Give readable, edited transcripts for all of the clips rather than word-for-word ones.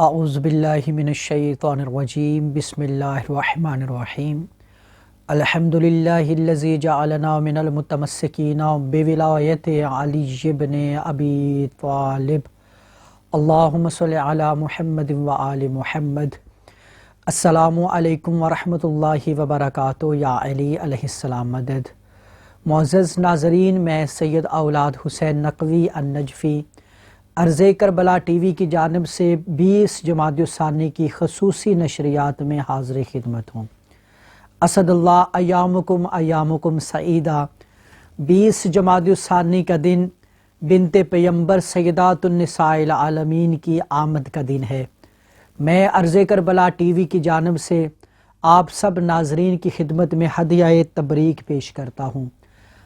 اعوذ باللہ من الشیطان الرجیم بسم اللہ الرحمن الرحیم الحمدللہ الذی جعلنا من المتمسکین بولایت علی بن ابی طالب اللہم صلی علی محمد وآل محمد۔ السلام علیکم ورحمۃ اللہ وبرکاتہ۔ یا علی علیہ السلام مدد۔ معزز ناظرین، میں سید اولاد حسین نقوی النجفی عرض کربلا ٹی وی کی جانب سے 20 جمادی الثانی کی خصوصی نشریات میں حاضر خدمت ہوں۔ اسد اللہ ایامکم سعیدہ۔ 20 جمادی الثانی کا دن بنت پیمبر سیدات النساء العالمین کی آمد کا دن ہے۔ میں عرض کربلا ٹی وی کی جانب سے آپ سب ناظرین کی خدمت میں ہدیہ تبریک پیش کرتا ہوں۔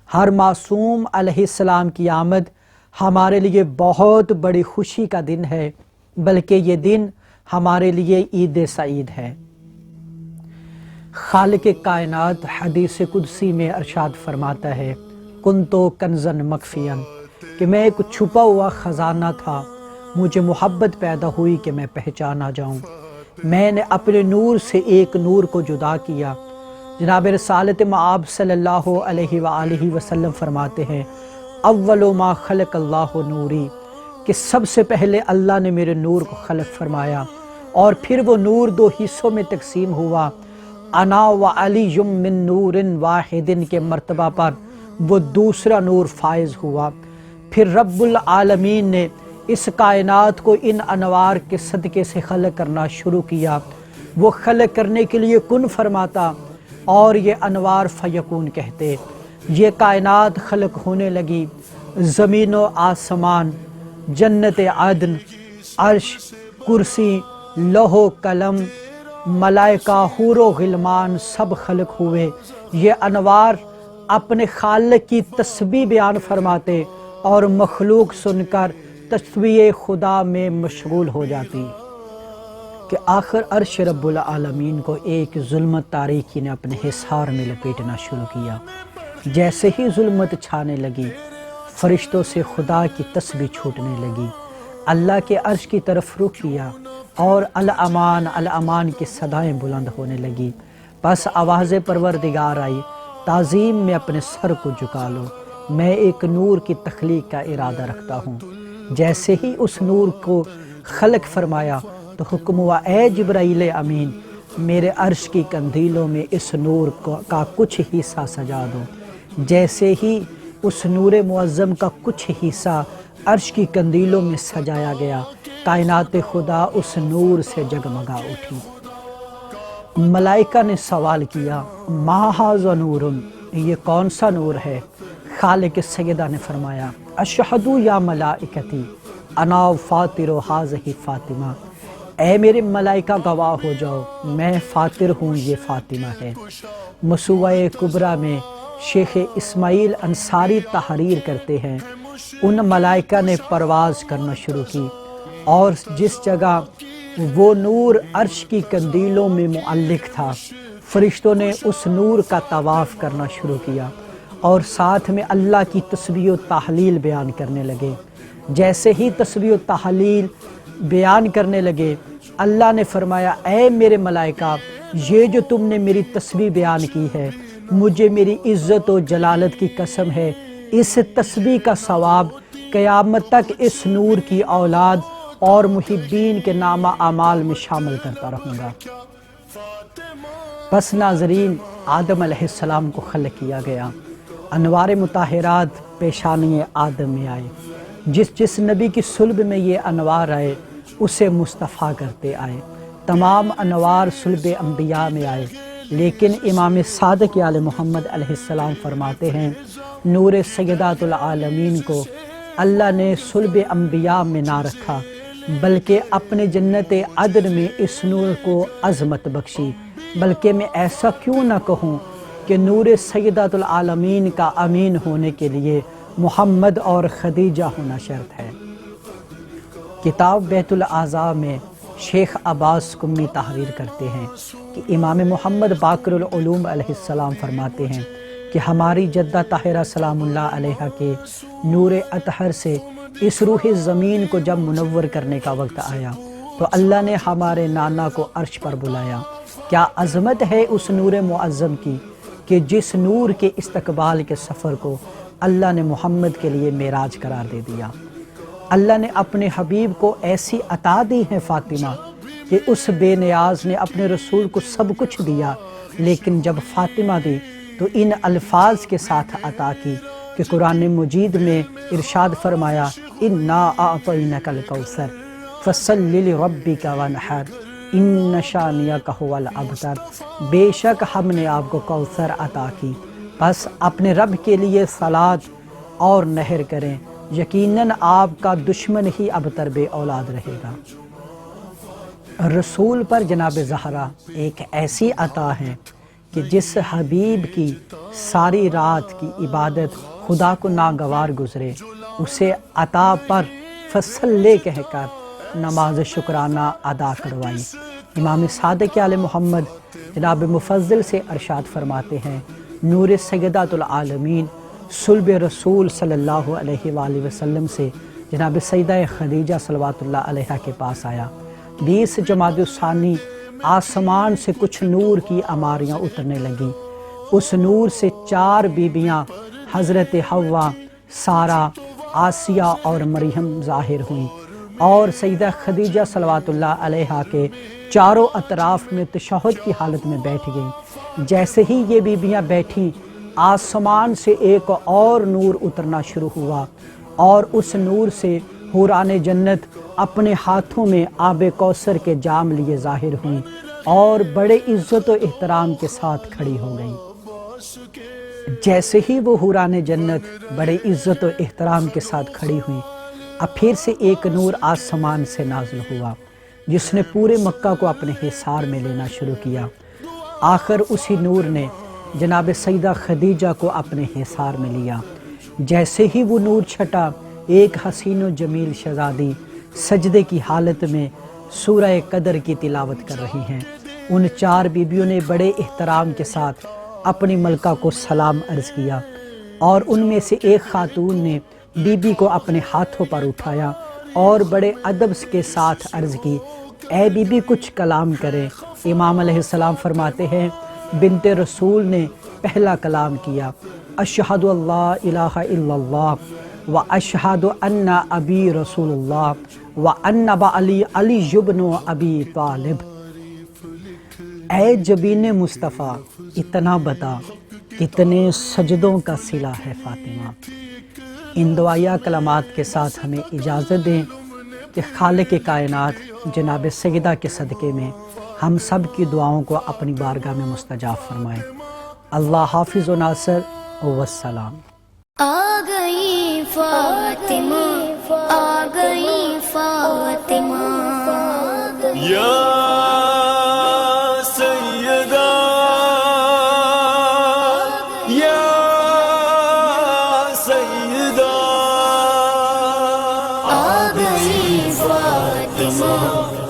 ہر معصوم علیہ السلام کی آمد ہمارے لیے بہت بڑی خوشی کا دن ہے، بلکہ یہ دن ہمارے لیے عید سعید ہے۔ خالق کائنات حدیث قدسی میں ارشاد فرماتا ہے، کنتو کنزن مخفیا، کہ میں ایک چھپا ہوا خزانہ تھا، مجھے محبت پیدا ہوئی کہ میں پہچانا جاؤں۔ میں نے اپنے نور سے ایک نور کو جدا کیا۔ جناب رسالت مآب صلی اللہ علیہ وآلہ وسلم فرماتے ہیں، اول ما خلق اللہ نوری، کہ سب سے پہلے اللہ نے میرے نور کو خلق فرمایا، اور پھر وہ نور دو حصوں میں تقسیم ہوا، انا و علی من نور واحد کے مرتبہ پر وہ دوسرا نور فائز ہوا۔ پھر رب العالمین نے اس کائنات کو ان انوار کے صدقے سے خلق کرنا شروع کیا۔ وہ خلق کرنے کے لیے کن فرماتا اور یہ انوار فیکون کہتے۔ یہ کائنات خلق ہونے لگی، زمین و آسمان، جنت عدن، عرش، کرسی، لوح و قلم، ملائکہ، حور و غلمان سب خلق ہوئے۔ یہ انوار اپنے خالق کی تسبیح بیان فرماتے اور مخلوق سن کر تسبیح خدا میں مشغول ہو جاتی کہ آخر عرش رب العالمین کو ایک ظلمت تاریکی نے اپنے حصار میں لپیٹنا شروع کیا۔ جیسے ہی ظلمت چھانے لگی، فرشتوں سے خدا کی تسبیح چھوٹنے لگی۔ اللہ کے عرش کی طرف رخ کیا اور الامان الامان کی صدائیں بلند ہونے لگی۔ بس آواز پروردگار آئی، تعظیم میں اپنے سر کو جھکا لو، میں ایک نور کی تخلیق کا ارادہ رکھتا ہوں۔ جیسے ہی اس نور کو خلق فرمایا تو حکم ہوا، اے جبرائیل امین، میرے عرش کی قندیلوں میں اس نور کا کچھ حصہ سجا دو۔ جیسے ہی اس نور معظم کا کچھ حصہ عرش کی قندیلوں میں سجایا گیا، کائنات خدا اس نور سے جگمگا اٹھی۔ ملائکہ نے سوال کیا، ما ھذا نور، یہ کون سا نور ہے؟ خالق سیدہ نے فرمایا، اشہد یا ملائکتی انا فاطر ھذہ فاطمہ، اے میرے ملائکہ گواہ ہو جاؤ، میں فاطر ہوں، یہ فاطمہ ہے۔ مسوّہ کبریٰ میں شیخ اسماعیل انصاری تحریر کرتے ہیں، ان ملائکہ نے پرواز کرنا شروع کی، اور جس جگہ وہ نور عرش کی قندیلوں میں معلق تھا، فرشتوں نے اس نور کا طواف کرنا شروع کیا اور ساتھ میں اللہ کی تسبیح و تحلیل بیان کرنے لگے۔ جیسے ہی تسبیح و تحلیل بیان کرنے لگے، اللہ نے فرمایا، اے میرے ملائکہ، یہ جو تم نے میری تسبیح بیان کی ہے، مجھے میری عزت و جلالت کی قسم ہے، اس تسبیح کا ثواب قیامت تک اس نور کی اولاد اور محبین کے نامہ اعمال میں شامل کرتا رہوں گا۔ بس ناظرین، آدم علیہ السلام کو خلق کیا گیا، انوار مطہرات پیشانی آدم میں آئے۔ جس نبی کی صلب میں یہ انوار آئے، اسے مصطفیٰ کرتے آئے۔ تمام انوار صلب انبیاء میں آئے، لیکن امام صادق آل محمد علیہ السلام فرماتے ہیں، نور سیدات العالمین کو اللہ نے صلب انبیاء میں نہ رکھا، بلکہ اپنے جنت عدن میں اس نور کو عظمت بخشی۔ بلکہ میں ایسا کیوں نہ کہوں کہ نور سیدات العالمین کا امین ہونے کے لیے محمد اور خدیجہ ہونا شرط ہے۔ کتاب بیت الاعضاء میں شیخ عباس قمی تحریر کرتے ہیں کہ امام محمد باقر العلوم علیہ السلام فرماتے ہیں کہ ہماری جدہ طاہرہ سلام اللہ علیہا کے نور اطہر سے اس روح زمین کو جب منور کرنے کا وقت آیا تو اللہ نے ہمارے نانا کو عرش پر بلایا۔ کیا عظمت ہے اس نور معظم کی کہ جس نور کے استقبال کے سفر کو اللہ نے محمد کے لیے معراج قرار دے دیا۔ اللہ نے اپنے حبیب کو ایسی عطا دی ہے فاطمہ کہ اس بے نیاز نے اپنے رسول کو سب کچھ دیا، لیکن جب فاطمہ دی تو ان الفاظ کے ساتھ عطا کی کہ قرآن مجید میں ارشاد فرمایا اِنَّا أَعْطَيْنَكَ الْكَوْثَرَ فَصَلِّ لِرَبِّكَ وَانْحَرْ إِنَّ شَانِئَكَ هُوَ الْأَبْتَرُ، بے شک ہم نے آپ کو کوثر عطا کی، بس اپنے رب کے لیے صلاۃ اور نحر کریں، یقیناً آپ کا دشمن ہی ابتر بے اولاد رہے گا۔ رسول پر جناب زہرا ایک ایسی عطا ہے کہ جس حبیب کی ساری رات کی عبادت خدا کو ناگوار گزرے، اسے عطا پر فصلے کہہ کر نماز شکرانہ ادا کروائی۔ امام صادق آل محمد جناب مفضل سے ارشاد فرماتے ہیں، نور سیدات العالمین صلب رسول صلی اللہ علیہ وآلہ وسلم سے جناب سیدہ خدیجہ صلوات اللہ علیہا کے پاس آیا۔ 20 جمادی الثانی آسمان سے کچھ نور کی عماریاں اترنے لگیں۔ اس نور سے 4 بیبیاں حضرت حوا، سارہ، آسیہ اور مریم ظاہر ہوئیں، اور سیدہ خدیجہ صلوات اللہ علیہا کے چاروں اطراف میں تشہد کی حالت میں بیٹھ گئیں۔ جیسے ہی یہ بیبیاں بیٹھیں، آسمان سے ایک اور نور اترنا شروع ہوا، اور اس نور سے حوران جنت اپنے ہاتھوں میں آب کوثر کے جام لیے ظاہر ہوئیں اور بڑے عزت و احترام کے ساتھ کھڑی ہو گئیں۔ جیسے ہی وہ حوران جنت بڑے عزت و احترام کے ساتھ کھڑی ہوئیں، اب پھر سے ایک نور آسمان سے نازل ہوا جس نے پورے مکہ کو اپنے حصار میں لینا شروع کیا۔ آخر اسی نور نے جناب سیدہ خدیجہ کو اپنے حصار میں لیا۔ جیسے ہی وہ نور چھٹا، ایک حسین و جمیل شہزادی سجدے کی حالت میں سورہ قدر کی تلاوت کر رہی ہیں۔ ان 4 بیبیوں نے بڑے احترام کے ساتھ اپنی ملکہ کو سلام عرض کیا، اور ان میں سے ایک خاتون نے بی بی کو اپنے ہاتھوں پر اٹھایا اور بڑے ادب کے ساتھ عرض کی، اے بی بی کچھ کلام کرے۔ امام علیہ السلام فرماتے ہیں، بنت رسول نے پہلا کلام کیا، اشہد اللہ الہ الا اللہ و اشہد ان ابی رسول اللہ و ان علی علی ابن ابی طالب۔ اے جبین مصطفیٰ اتنا بتا، کتنے سجدوں کا صلہ ہے فاطمہ۔ ان دعائیہ کلمات کے ساتھ ہمیں اجازت دیں کہ خالق کائنات جناب سیدہ کے صدقے میں ہم سب کی دعاؤں کو اپنی بارگاہ میں مستجاب فرمائے۔ اللہ حافظ و ناصر والسلام۔ آ گئی فاطمہ، آ گئی فاطمہ، یا سیدہ، یا سیدہ، آ گئی فاطمہ،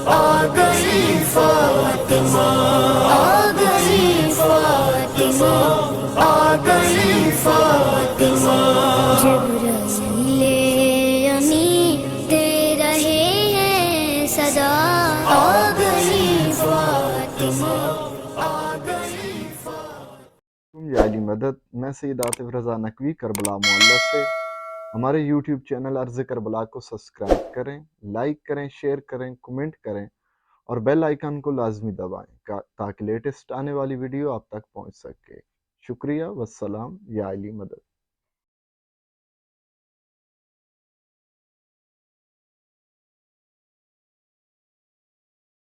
آ گئی فاطمہ، آ گئی فاطمہ، آ گئی فاطمہ۔ جبرائیل امی دے رہے ہیں صدا، آ گئی فاطمہ، آ گئی فاطمہ۔ یا علی مدد، میں سید عاطف رضا نقوی کربلا معلی سے۔ ہمارے یوٹیوب چینل عرض کربلا کو سبسکرائب کریں، لائک کریں، شیئر کریں، کومنٹ کریں اور بیل آئیکن کو لازمی دبائیں تاکہ لیٹسٹ آنے والی ویڈیو آپ تک پہنچ سکے۔ شکریہ والسلام، یا علی مدد۔